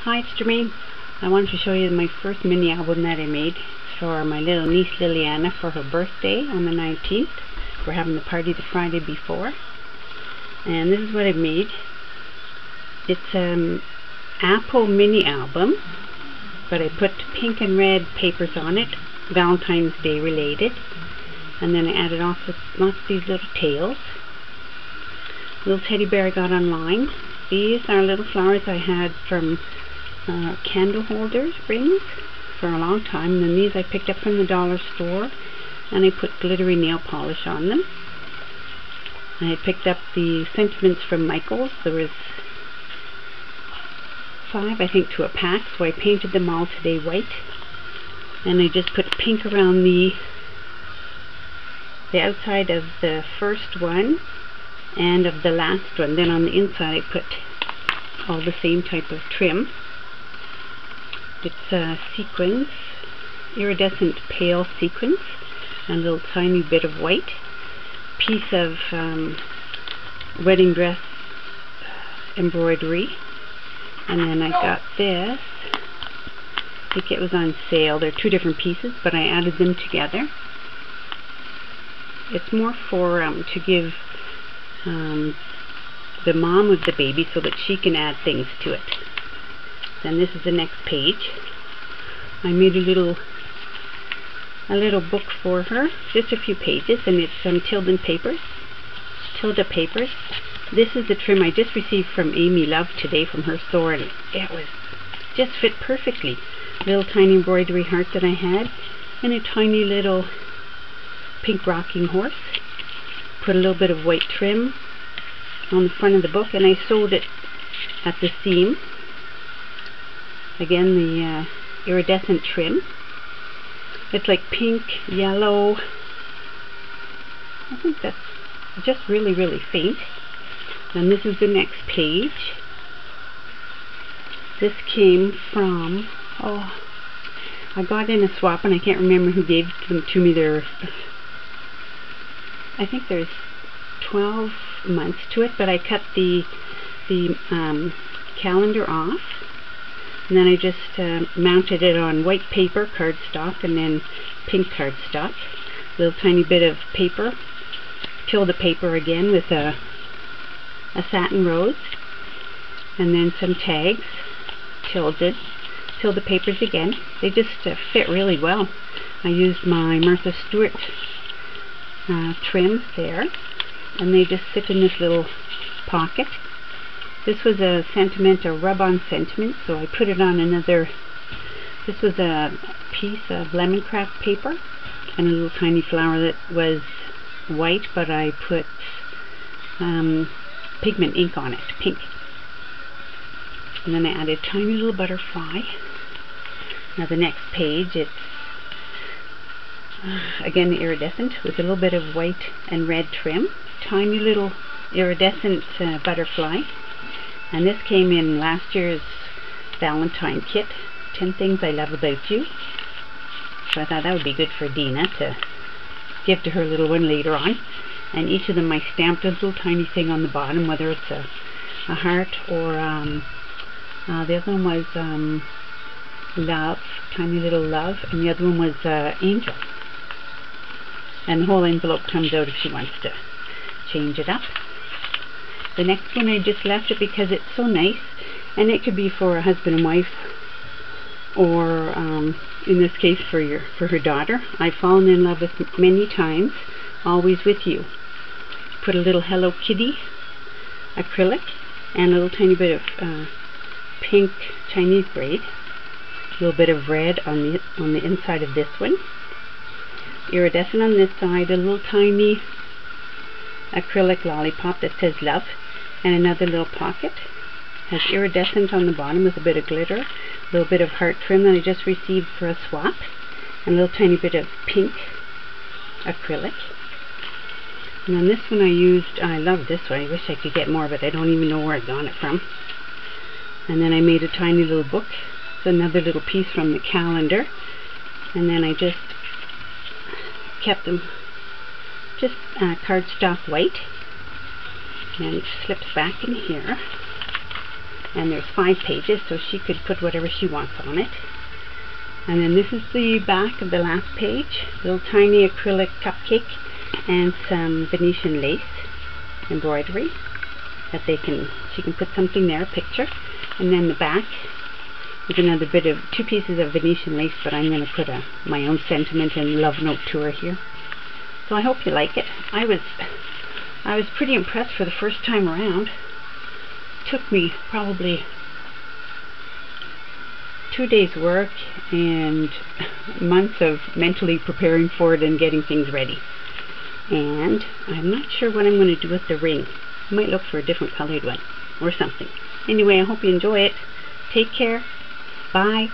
Hi, it's Jermaine. I wanted to show you my first mini album that I made for my little niece Liliana for her birthday on the 19th. We're having the party the Friday before. And this is what I made. It's an Apple mini album, but I put pink and red papers on it, Valentine's Day related. And then I added lots of these little tails. Little teddy bear I got online. These are little flowers I had from candle holders, rings, for a long time. And then these I picked up from the dollar store, and I put glittery nail polish on them. I picked up the sentiments from Michael's. There was 5, I think, to a pack, so I painted them all today white. And I just put pink around the outside of the first one and of the last one. Then on the inside I put all the same type of trim. It's sequins, iridescent pale sequins, and a little tiny bit of white. Piece of wedding dress embroidery. And then I got this. I think it was on sale. They're 2 different pieces, but I added them together. It's more for to give the mom of the baby so that she can add things to it. Then this is the next page. I made a little book for her, just a few pages, and it's Tilda papers. This is the trim I just received from Amy Love today from her store, and it was just fit perfectly. Little tiny embroidery heart that I had, and a tiny little pink rocking horse. Put a little bit of white trim on the front of the book, and I sewed it at the seam. Again, the iridescent trim. It's like pink, yellow. I think that's just really, really faint. And this is the next page. This came from, I got in a swap, and I can't remember who gave them to me. I think there's 12 months to it, but I cut the calendar off, and then I just mounted it on white paper, cardstock, and then pink cardstock. A little tiny bit of paper, Tilda paper again with a satin rose, and then some tags, Tilda papers again. They just fit really well. I used my Martha Stewart trims there, and they just sit in this little pocket. This was a rub-on sentiment, so I put it on another. This was a piece of lemoncraft paper and a little tiny flower that was white, but I put pigment ink on it, pink. And then I added a tiny little butterfly. Now the next page, it's again the iridescent with a little bit of white and red trim. Tiny little iridescent butterfly. And this came in last year's Valentine kit, 10 Things I Love About You. So I thought that would be good for Dina to give to her little one later on. And each of them I stamped a little tiny thing on the bottom, whether it's a heart or the other one was love, tiny little love, and the other one was angel. And the whole envelope comes out if she wants to change it up. The next one I just left it because it's so nice, and it could be for a husband and wife, or in this case for her daughter. I've fallen in love with many times, always with you. Put a little Hello Kitty acrylic and a little tiny bit of pink Chinese braid. A little bit of red on the inside of this one. Iridescent on this side, a little tiny acrylic lollipop that says love, and another little pocket. Has iridescent on the bottom with a bit of glitter, a little bit of heart trim that I just received for a swap, and a little tiny bit of pink acrylic. And then this one I love this one. I wish I could get more, but I don't even know where I got it from. And then I made a tiny little book. It's another little piece from the calendar. And then I just kept them just cardstock white, and it slips back in here. And there's 5 pages, so she could put whatever she wants on it. And then this is the back of the last page. Little tiny acrylic cupcake and some Venetian lace embroidery that she can put something there, a picture. And then the back is another bit of 2 pieces of Venetian lace, but I'm going to put my own sentiment and love note to her here. So I hope you like it. I was pretty impressed for the first time around. It took me probably 2 days work and months of mentally preparing for it and getting things ready. And I'm not sure what I'm going to do with the ring. I might look for a different colored one or something. Anyway, I hope you enjoy it. Take care. Bye.